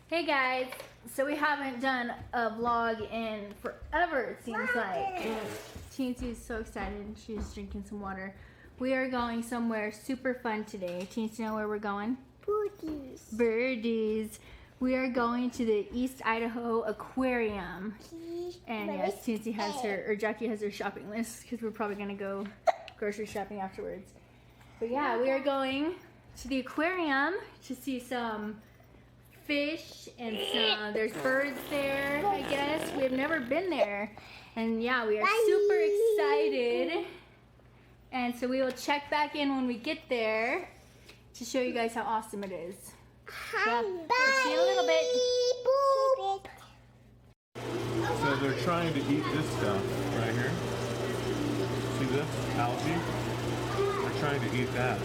Hey guys, so we haven't done a vlog in forever, it seems like. Teensy is so excited. She's drinking some water. We are going somewhere super fun today. Teensy, know where we're going? Birdies. Birdies. We are going to the East Idaho Aquarium. And yes, Teensy has her, or Jackie has her shopping list because we're probably going to go grocery shopping afterwards. But yeah, we are going to the aquarium to see some fish and there's birds there, I guess. We have never been there. And yeah, we are super excited. And so we will check back in when we get there to show you guys how awesome it is. Yeah, we'll see you in a little bit. So they're trying to eat this stuff right here. See this? Algae? They're trying to eat that.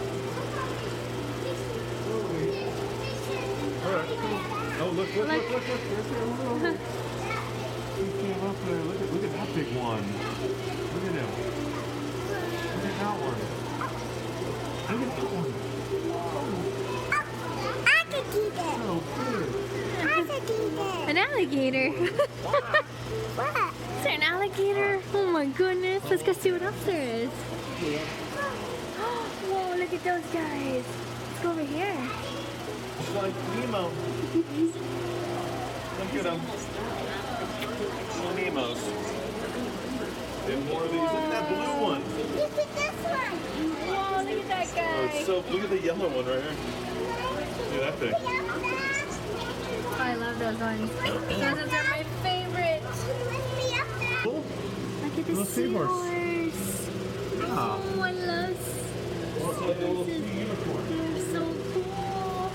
Alright, come on. Oh, look. He came up there. Look at that big one. Look at him. Look at that one. Look at that one. I can do that. So big. I can do that. An alligator. What? Is there an alligator? Oh my goodness. Let's go see what else there is. Whoa, look at those guys. Let's go over here. It's like Nemo. Look at them. Little Nemos. And more of these. Look at that blue one. Look at this one. Whoa, look at that Oh, guy. it's so, look at the yellow one right here. Look at that thing. I love those ones. Those ones are my favorite. Cool. Look at the Little seahorse. seahorse. Yeah. Oh, I love Looks like a little sea unicorn. They're so cool.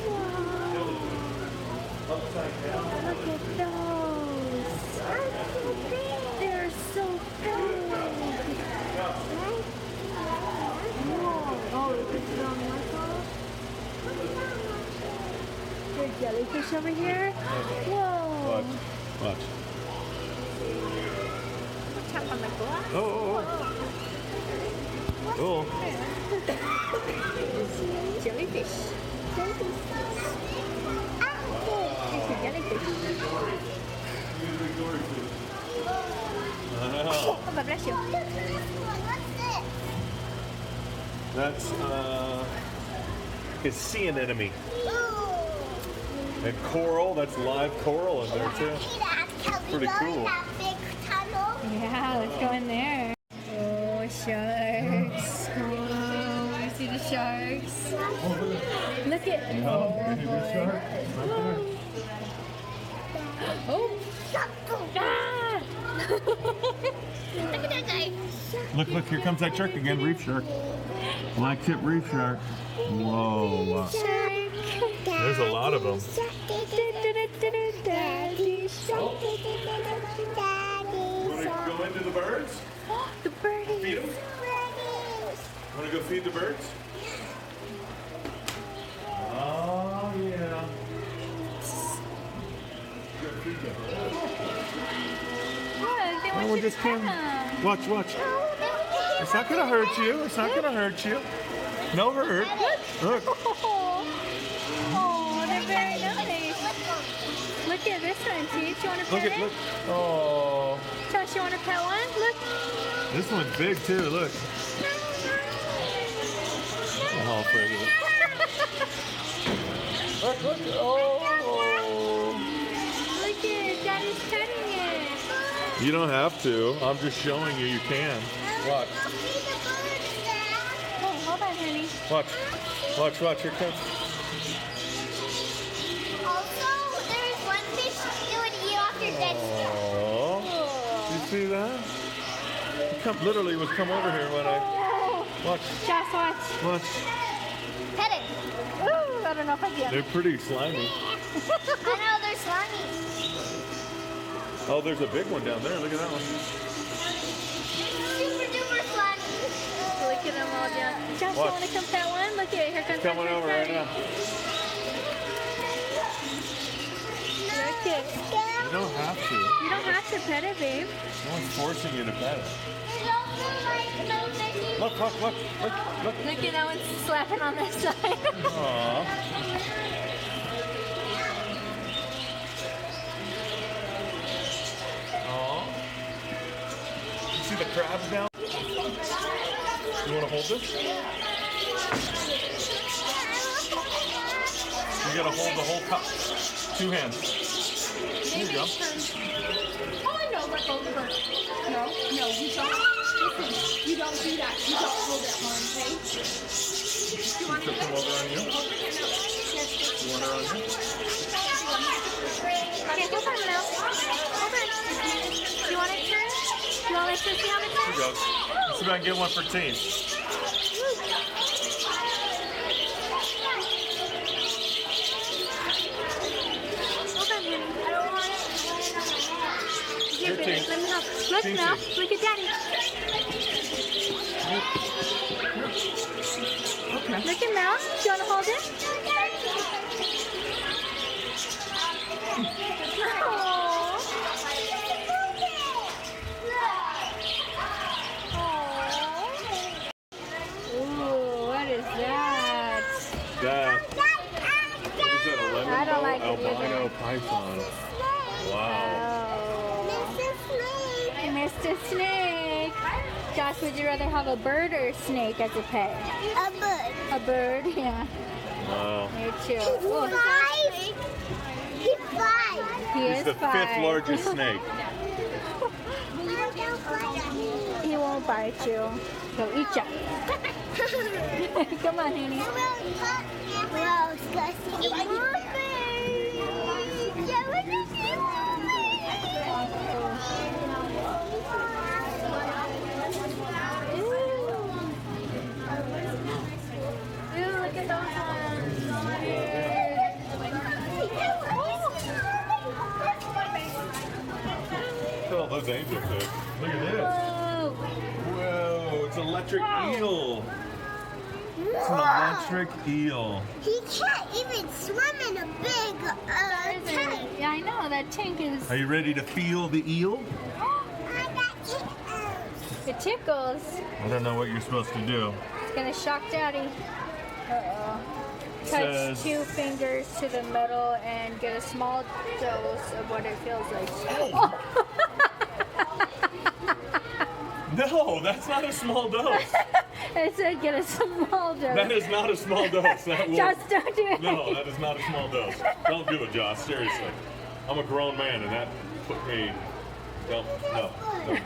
Wow. Upside down. Look at those. They're so big. Whoa. Oh, look at them. There's jellyfish over here. Whoa. Watch. Tap on the glass. Oh. Jellyfish. There's a jellyfish. Wow. Oh, God bless you. That's a sea anemone. And coral, that's live coral in there too. Pretty cool. Yeah, let's go in there. Oh, sharks. Oh, you see the sharks? Look at Oh. Ah! Look at that guy. Look, here comes that shark again, reef shark. Black tip reef shark. Whoa. Shark. There's a lot of them. Daddy shark. Want to go into the birds? The birdies. Feed them? Want to go feed the birds? Oh, yeah. Go feed the birds. Look, they want we'll you just to pet come. them. Watch. It's not going to hurt you. It's not going to hurt you. No hurt. Look. Oh, they're very nice. Look at this one, Teach. You want to pet it? Look. Oh. Josh, you want to pet one? Look. This one's big too, look. Oh, pretty. Look. Oh. Look at Daddy's petting it. You don't have to. I'm just showing you can. Watch. Oh, hold on, honey. Watch. Here it comes. Also, there's one fish that would eat off your dead stuff. Oh. You see that? Literally would come over here when I... Watch. Josh, watch. Pet it. Ooh, I don't know if I can. They're pretty slimy. I know, they're slimy. Oh, there's a big one down there. Look at that one. Super duper slimy. Look at them all down. Josh, you Watch. want to come pet one? Look at it. Here comes Coming over right now. Look at it. You don't have to. You don't have to pet it, babe. No one's forcing you to pet it. There's also like no many. Look. Look at that one slapping on this side. Aww. crabs down. You want to hold this? You gotta hold the whole cup. 2 hands. There you go. Oh, I know, let go of the bird. No, you don't. Listen, you don't do that. You don't hold that one, okay? You want to come over on you? You want her on you? Okay, hold on now. Hold on. Do you want it turn? Do you want to see how it Here turns? you go. Let's see if I can get one for Teen. Hold on, honey. I don't want it. Here, baby, Teen. let me help. Look Teen, now. Teen. Look at Daddy. Okay. Look at Mel. Do you want to hold it? Ooh, what is that? That is that a lemon I don't like it albino either. python. Wow. Oh, Mr. Snake. Josh, would you rather have a bird or a snake as a pet? A bird. A bird, yeah. Wow. Me too. He's Ooh, 5. He's 5. he He's is the 5. 5th largest snake. He won't bite you. He'll eat you. Come on, honey. Well, disgusting. Ew, look at those Look at all those angelfish. Look at this. Whoa. Whoa, it's an electric eel. It's an electric eel. He can't even swim in a big tank. Yeah, I know. That tank is... Are you ready to feel the eel? I got chickens. It tickles. I don't know what you're supposed to do. It's gonna shock Daddy. Uh-oh. Touch Says- 2 fingers to the metal and get a small dose of what it feels like. No, that's not a small dose. It said get a small dose. That is not a small dose. That will... Just don't do it. No, that is not a small dose. Don't do it, Josh. Seriously. I'm a grown man, and that put me. Don't do it.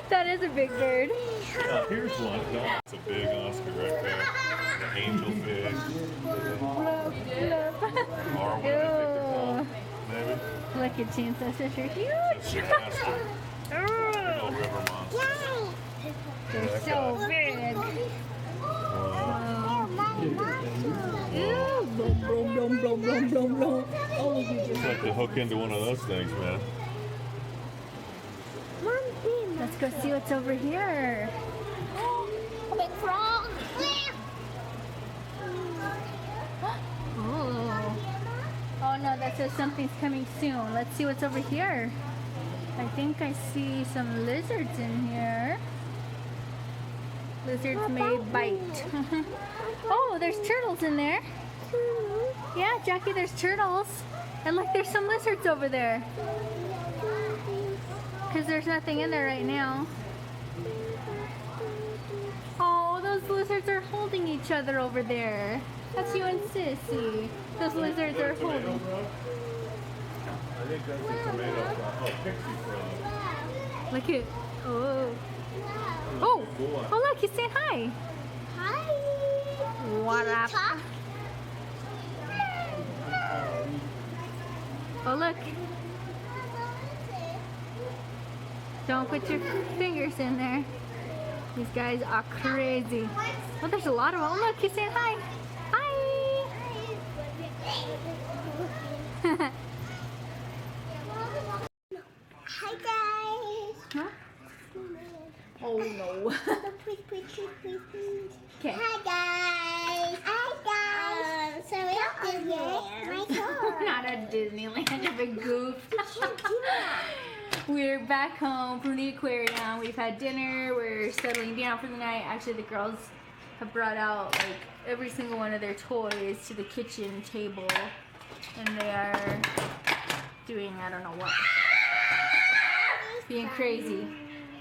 That is a big bird. Here's one. That's a big Oscar right there. The angelfish. Look. Or what I think they're called. Maybe. Look at Teen Sisters are It's huge. master. No river monster. They're so big. Ew, blum, blum, blum, blum, blum, blum, blum. Oh, you just... It's like to hook into one of those things, man. Let's go see what's over here. A big frog. Oh. Oh no, that says something's coming soon. Let's see what's over here. I think I see some lizards in here. Lizards may bite. Oh, there's turtles in there. Yeah, Jackie, there's turtles. And look, there's some lizards over there. Because there's nothing in there right now. Oh, those lizards are holding each other over there. That's you and Sissy. Those lizards are holding. I think that's a tomato frog. Oh, pixie frog. Look at. Oh. Oh. Oh, look, he's saying hi. Hi. What up? Talk. Oh, look. Don't put your fingers in there. These guys are crazy. Oh, there's a lot of them. Oh, look, he's saying hi. Hi. Hi guys. Huh? Oh, no. Please. Okay. Hi guys. Hi guys. So we have to get my car. Not at Disneyland, a big goof. We're back home from the aquarium. We've had dinner. We're settling down for the night. Actually, the girls have brought out like every single one of their toys to the kitchen table, and they are doing I don't know what. being crazy.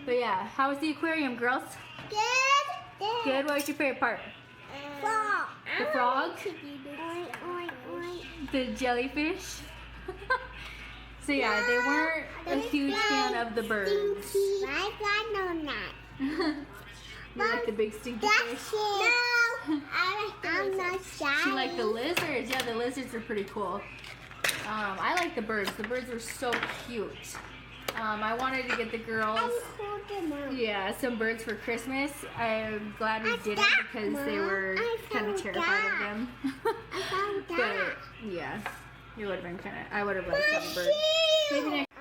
But yeah, how was the aquarium, girls? Good. Good. What was your favorite part? Frog. The frog? Oink, oink, oink. The jellyfish? So yeah, they weren't a huge fan of the birds. I know that. You like the big stinky That's fish? it. No. I'm not shy. She liked the lizards. Yeah, the lizards are pretty cool. I like the birds. The birds were so cute. I wanted to get the girls, yeah, some birds for Christmas. I'm glad we didn't because they were kind of terrified of them. But yeah, it would have been kind of. I would have liked to have a bird. Maybe next.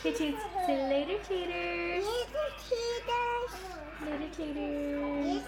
Hey, Cheats. Say later, taters. Later, taters.